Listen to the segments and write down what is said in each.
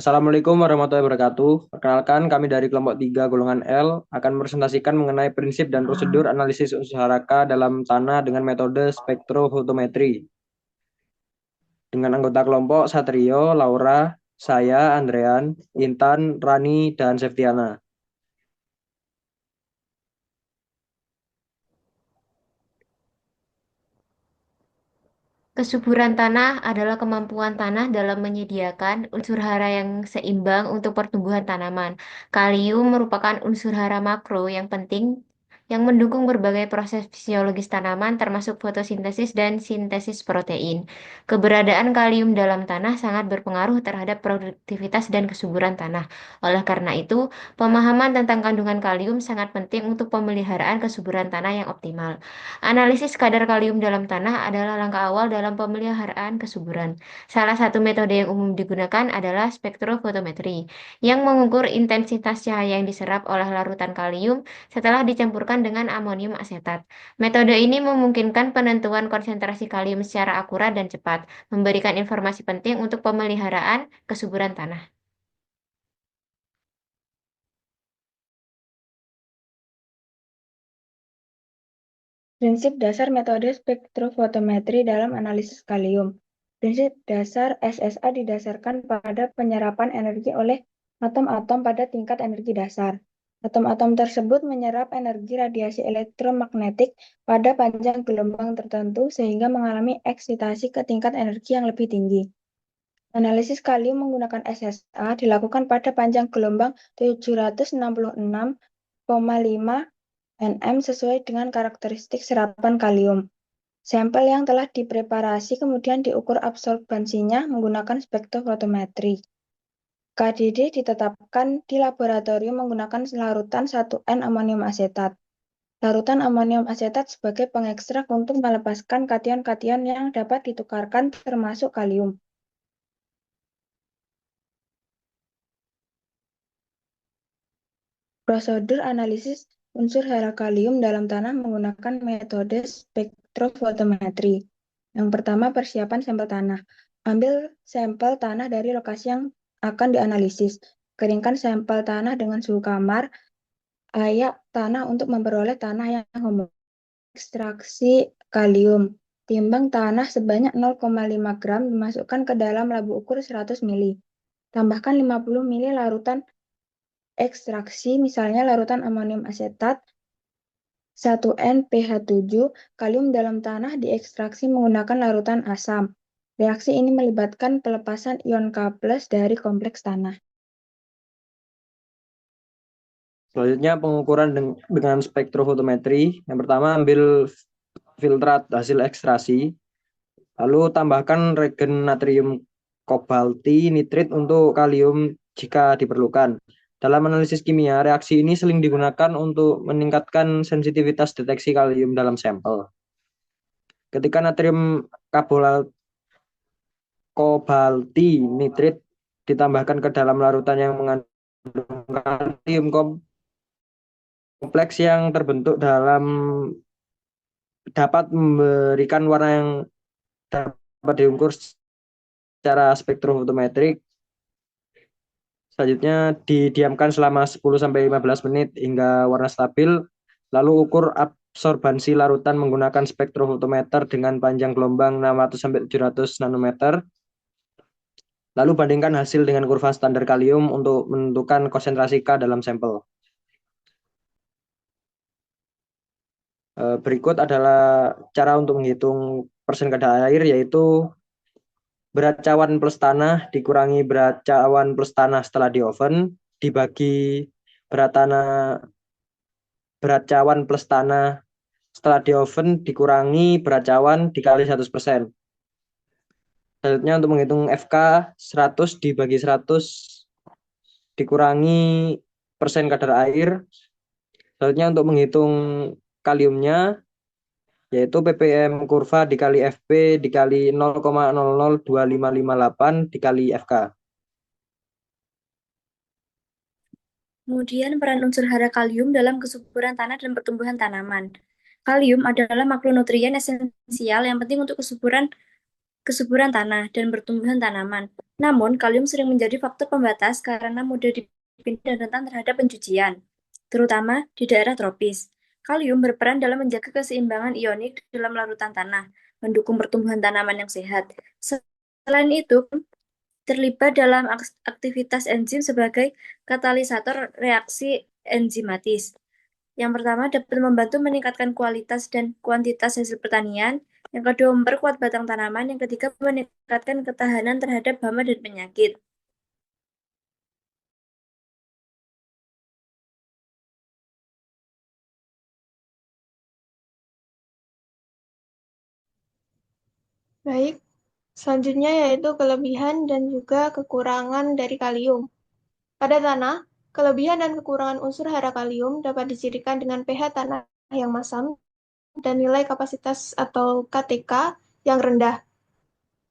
Assalamualaikum warahmatullahi wabarakatuh. Perkenalkan, kami dari kelompok 3 golongan L akan presentasikan mengenai prinsip dan prosedur analisis unsur haraka dalam tanah dengan metode spektrofotometri. Dengan anggota kelompok Satrio, Laura, saya, Andrean, Intan, Rani, dan Septiana. Kesuburan tanah adalah kemampuan tanah dalam menyediakan unsur hara yang seimbang untuk pertumbuhan tanaman. Kalium merupakan unsur hara makro yang penting yang mendukung berbagai proses fisiologis tanaman termasuk fotosintesis dan sintesis protein. Keberadaan kalium dalam tanah sangat berpengaruh terhadap produktivitas dan kesuburan tanah. Oleh karena itu, pemahaman tentang kandungan kalium sangat penting untuk pemeliharaan kesuburan tanah yang optimal. Analisis kadar kalium dalam tanah adalah langkah awal dalam pemeliharaan kesuburan. Salah satu metode yang umum digunakan adalah spektrofotometri, yang mengukur intensitas cahaya yang diserap oleh larutan kalium setelah dicampurkan dengan amonium asetat. Metode ini memungkinkan penentuan konsentrasi kalium secara akurat dan cepat, memberikan informasi penting untuk pemeliharaan kesuburan tanah. Prinsip dasar metode spektrofotometri dalam analisis kalium. Prinsip dasar SSA didasarkan pada penyerapan energi oleh atom-atom pada tingkat energi dasar. Atom-atom tersebut menyerap energi radiasi elektromagnetik pada panjang gelombang tertentu sehingga mengalami eksitasi ke tingkat energi yang lebih tinggi. Analisis kalium menggunakan SSA dilakukan pada panjang gelombang 766,5 nm sesuai dengan karakteristik serapan kalium. Sampel yang telah dipreparasi kemudian diukur absorbansinya menggunakan spektrofotometri. KDD ditetapkan di laboratorium menggunakan larutan 1N amonium asetat. Larutan amonium asetat sebagai pengekstrak untuk melepaskan kation-kation yang dapat ditukarkan termasuk kalium. Prosedur analisis unsur hara kalium dalam tanah menggunakan metode spektrofotometri. Yang pertama, persiapan sampel tanah. Ambil sampel tanah dari lokasi yang akan dianalisis. Keringkan sampel tanah dengan suhu kamar, ayak tanah untuk memperoleh tanah yang homogen. Ekstraksi kalium. Timbang tanah sebanyak 0,5 gram dimasukkan ke dalam labu ukur 100 mili. Tambahkan 50 mili larutan ekstraksi, misalnya larutan amonium asetat 1N pH7, kalium dalam tanah diekstraksi menggunakan larutan asam. Reaksi ini melibatkan pelepasan ion K+ dari kompleks tanah. Selanjutnya, pengukuran dengan spektrofotometri. Yang pertama, ambil filtrat hasil ekstraksi, lalu tambahkan regen natrium kobalti nitrit untuk kalium jika diperlukan. Dalam analisis kimia, reaksi ini sering digunakan untuk meningkatkan sensitivitas deteksi kalium dalam sampel. Ketika natrium kobalti nitrit ditambahkan ke dalam larutan yang mengandung kalium kompleks yang terbentuk dapat memberikan warna yang dapat diukur secara spektrofotometrik. Selanjutnya didiamkan selama 10-15 menit hingga warna stabil, lalu ukur absorbansi larutan menggunakan spektrofotometer dengan panjang gelombang 600-700 nanometer. Lalu bandingkan hasil dengan kurva standar kalium untuk menentukan konsentrasi K dalam sampel. Berikut adalah cara untuk menghitung persen kadar air, yaitu berat cawan plus tanah dikurangi berat cawan plus tanah setelah di oven, dibagi berat tanah berat cawan plus tanah setelah di oven dikurangi berat cawan dikali 100%. Selanjutnya untuk menghitung FK, 100 dibagi 100 dikurangi persen kadar air. Selanjutnya untuk menghitung kaliumnya, yaitu ppm kurva dikali FP dikali 0,002558 dikali FK. Kemudian peran unsur hara kalium dalam kesuburan tanah dan pertumbuhan tanaman. Kalium adalah makronutrien esensial yang penting untuk kesuburan kesuburan tanah, dan pertumbuhan tanaman. Namun, kalium sering menjadi faktor pembatas karena mudah dipindah dan rentan terhadap pencucian, terutama di daerah tropis. Kalium berperan dalam menjaga keseimbangan ionik dalam larutan tanah, mendukung pertumbuhan tanaman yang sehat. Selain itu, terlibat dalam aktivitas enzim sebagai katalisator reaksi enzimatis. Yang pertama dapat membantu meningkatkan kualitas dan kuantitas hasil pertanian. Yang kedua memperkuat batang tanaman. Yang ketiga meningkatkan ketahanan terhadap hama dan penyakit. Baik, selanjutnya yaitu kelebihan dan juga kekurangan dari kalium. Pada tanah, kelebihan dan kekurangan unsur hara kalium dapat dicirikan dengan pH tanah yang masam dan nilai kapasitas atau KTK yang rendah.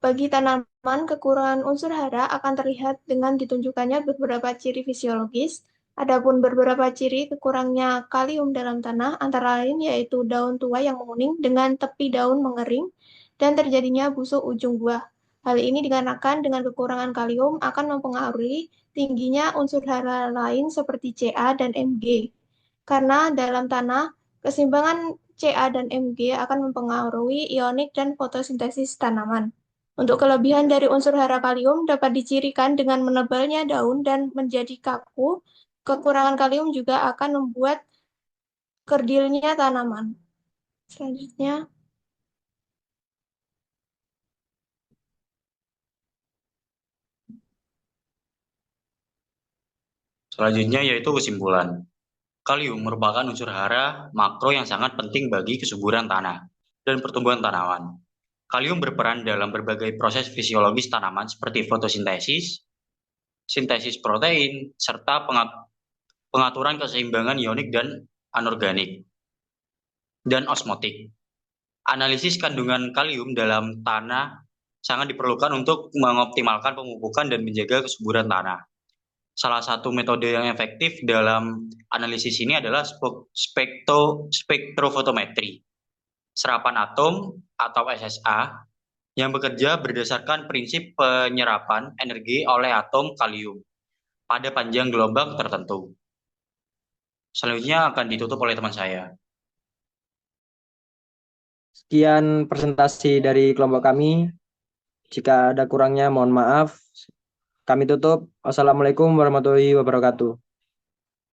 Bagi tanaman, kekurangan unsur hara akan terlihat dengan ditunjukkannya beberapa ciri fisiologis. Adapun beberapa ciri kekurangnya kalium dalam tanah antara lain yaitu daun tua yang menguning dengan tepi daun mengering dan terjadinya busuk ujung buah. Hal ini dikarenakan dengan kekurangan kalium akan mempengaruhi tingginya unsur hara lain seperti Ca dan Mg. Karena dalam tanah, keseimbangan Ca dan Mg akan mempengaruhi ionik dan fotosintesis tanaman. Untuk kelebihan dari unsur hara kalium dapat dicirikan dengan menebalnya daun dan menjadi kaku. Kekurangan kalium juga akan membuat kerdilnya tanaman. Selanjutnya, Selanjutnya yaitu kesimpulan. Kalium merupakan unsur hara makro yang sangat penting bagi kesuburan tanah dan pertumbuhan tanaman. Kalium berperan dalam berbagai proses fisiologis tanaman seperti fotosintesis, sintesis protein, serta pengaturan keseimbangan ionik dan anorganik, dan osmotik. Analisis kandungan kalium dalam tanah sangat diperlukan untuk mengoptimalkan pemupukan dan menjaga kesuburan tanah. Salah satu metode yang efektif dalam analisis ini adalah spektrofotometri, serapan atom atau SSA, yang bekerja berdasarkan prinsip penyerapan energi oleh atom kalium pada panjang gelombang tertentu. Selanjutnya akan ditutup oleh teman saya. Sekian presentasi dari kelompok kami. Jika ada kurangnya mohon maaf. Kami tutup. Wassalamualaikum warahmatullahi wabarakatuh.